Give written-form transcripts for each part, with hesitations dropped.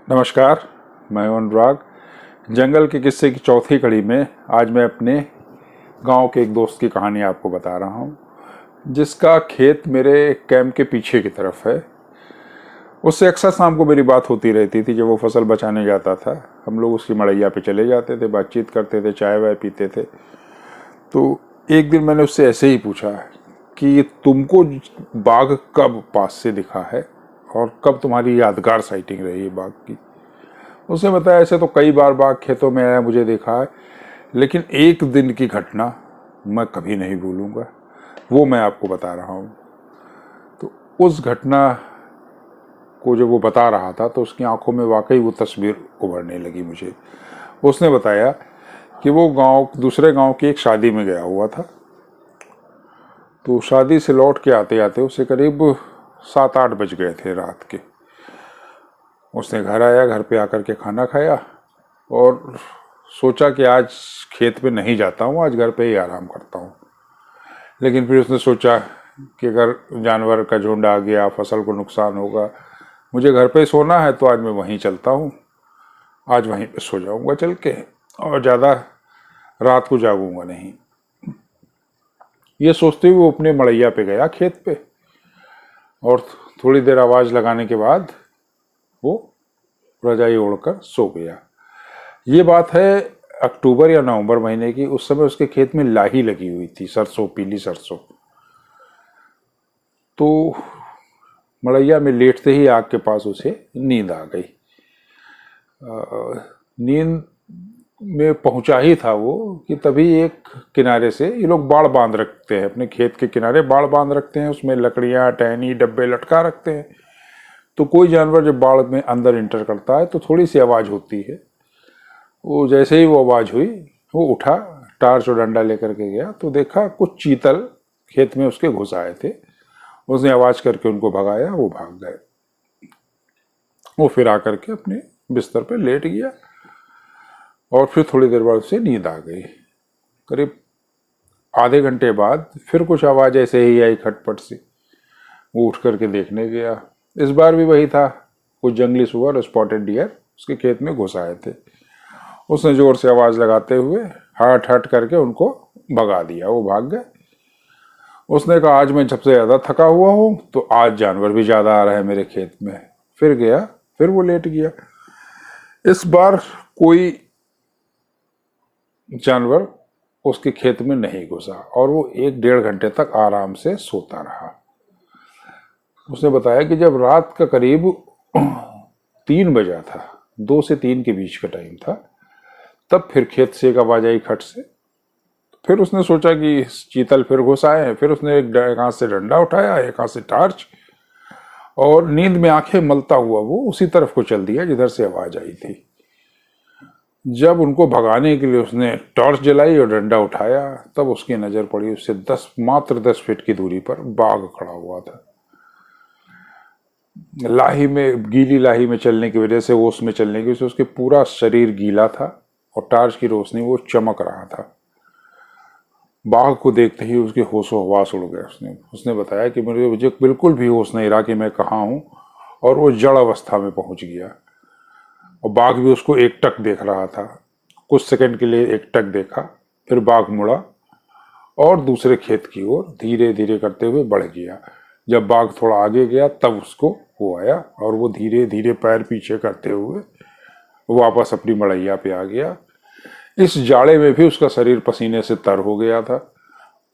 नमस्कार, मैं हूं अनुराग। जंगल के किस्से की चौथी कड़ी में आज मैं अपने गांव के एक दोस्त की कहानी आपको बता रहा हूं, जिसका खेत मेरे कैंप के पीछे की तरफ है। उससे अक्सर शाम को मेरी बात होती रहती थी। जब वो फसल बचाने जाता था, हम लोग उसकी मड़ैया पे चले जाते थे, बातचीत करते थे, चाय वाय पीते थे। तो एक दिन मैंने उससे ऐसे ही पूछा कि तुमको बाघ कब पास से दिखा है और कब तुम्हारी यादगार साइटिंग रही है बाघ की। उसने बताया, ऐसे तो कई बार बाघ खेतों में आया, मुझे देखा है, लेकिन एक दिन की घटना मैं कभी नहीं भूलूंगा। वो मैं आपको बता रहा हूँ। तो उस घटना को जब वो बता रहा था तो उसकी आंखों में वाकई वो तस्वीर उभरने लगी मुझे। उसने बताया कि वो दूसरे गांव की एक शादी में गया हुआ था। तो शादी से लौट के आते आते उसे करीब 7-8 बज गए थे रात के। उसने घर आया, घर पे आकर के खाना खाया और सोचा कि आज खेत पे नहीं जाता हूँ, आज घर पे ही आराम करता हूँ। लेकिन फिर उसने सोचा कि अगर जानवर का झुंड आ गया, फसल को नुकसान होगा, मुझे घर पे सोना है, तो आज मैं वहीं चलता हूँ, आज वहीं पे सो जाऊँगा चल के, और ज़्यादा रात को जागूंगा नहीं। ये सोचते हुए वो अपने मड़ैया पे गया खेत पे, और थोड़ी देर आवाज़ लगाने के बाद वो रजाई ओढ़कर सो गया। ये बात है अक्टूबर या नवंबर महीने की। उस समय उसके खेत में लाही लगी हुई थी, सरसों, पीली सरसों। तो मड़ैया में लेटते ही आग के पास उसे नींद आ गई। नींद में पहुंचा ही था वो कि तभी एक किनारे से, ये लोग बाड़ बांध रखते हैं, अपने खेत के किनारे बाड़ बांध रखते हैं, उसमें लकड़ियां, टहनी, डब्बे लटका रखते हैं। तो कोई जानवर जब बाड़ में अंदर इंटर करता है तो थोड़ी सी आवाज़ होती है। वो जैसे ही वो आवाज़ हुई, वो उठा, टार्च और डंडा लेकर के गया तो देखा कुछ चीतल खेत में उसके घुस आए थे। उसने आवाज़ करके उनको भगाया, वो भाग गए। वो फिर आकर के अपने बिस्तर पे लेट गया और फिर थोड़ी देर बाद उसे नींद आ गई। करीब आधे घंटे बाद फिर कुछ आवाज़ ऐसे ही आई, खटपट सी। वो उठ करके देखने गया। इस बार भी वही था, कुछ जंगली सुअर, स्पॉटेड डियर उसके खेत में घुस आए थे। उसने जोर से आवाज़ लगाते हुए हट हट करके उनको भगा दिया, वो भाग गए। उसने कहा, आज मैं सबसे ज़्यादा थका हुआ हूँ, तो आज जानवर भी ज़्यादा आ रहे हैं मेरे खेत में। फिर गया, फिर वो लेट गया। इस बार कोई जानवर उसके खेत में नहीं घुसा और वो 1-1.5 घंटे तक आराम से सोता रहा। उसने बताया कि जब रात का करीब 3 बजा था, 2 से 3 के बीच का टाइम था, तब फिर खेत से एक आवाज आई, खट से। फिर उसने सोचा कि चीतल फिर घुस आए हैं। फिर उसने एक हाथ से डंडा उठाया, एक हाथ से टार्च, और नींद में आंखें मलता हुआ वो उसी तरफ को चल दिया जिधर से आवाज आई थी। जब उनको भगाने के लिए उसने टॉर्च जलाई और डंडा उठाया, तब उसकी नजर पड़ी, उससे मात्र 10 फीट की दूरी पर बाघ खड़ा हुआ था। लाही में, गीली लाही में चलने की वजह से, ओस में चलने की वजह से उसके पूरा शरीर गीला था और टार्च की रोशनी वो चमक रहा था। बाघ को देखते ही उसके होशो हवास उड़ गए। उसने बताया कि मुझे बिल्कुल भी होश नहीं रहा कि मैं कहाँ हूँ, और वो जड़ अवस्था में पहुंच गया। और बाघ भी उसको एकटक देख रहा था। कुछ सेकंड के लिए एकटक देखा, फिर बाघ मुड़ा और दूसरे खेत की ओर धीरे धीरे करते हुए बढ़ गया। जब बाघ थोड़ा आगे गया तब उसको वो आया, और वो धीरे धीरे पैर पीछे करते हुए वापस अपनी मड़ैया पे आ गया। इस जाड़े में भी उसका शरीर पसीने से तर हो गया था।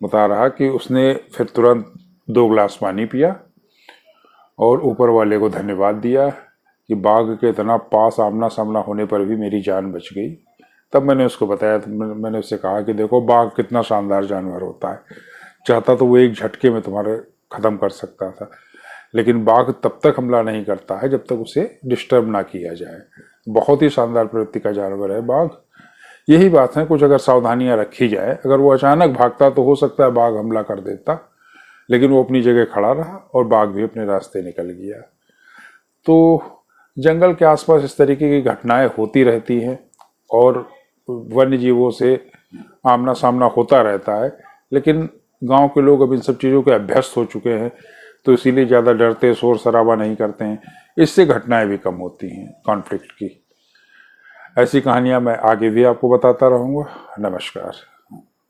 बता रहा कि उसने फिर तुरंत 2 गिलास पानी पिया और ऊपर वाले को धन्यवाद दिया कि बाघ के इतना पास आमना सामना होने पर भी मेरी जान बच गई। तब मैंने उसको बताया, मैंने उससे कहा कि देखो, बाघ कितना शानदार जानवर होता है। चाहता तो वो एक झटके में तुम्हारे ख़त्म कर सकता था, लेकिन बाघ तब तक हमला नहीं करता है जब तक उसे डिस्टर्ब ना किया जाए। बहुत ही शानदार प्रवृत्ति का जानवर है बाघ। यही बात है, कुछ अगर सावधानियां रखी जाए, अगर वो अचानक भागता तो हो सकता है बाघ हमला कर देता, लेकिन वो अपनी जगह खड़ा रहा और बाघ भी अपने रास्ते निकल गया। तो जंगल के आसपास इस तरीके की घटनाएं होती रहती हैं और वन्य जीवों से आमना सामना होता रहता है, लेकिन गांव के लोग अब इन सब चीज़ों के अभ्यस्त हो चुके हैं। तो इसीलिए ज़्यादा डरते, शोर शराबा नहीं करते हैं। इससे घटनाएं भी कम होती हैं कॉन्फ्लिक्ट की। ऐसी कहानियां मैं आगे भी आपको बताता रहूँगा। नमस्कार।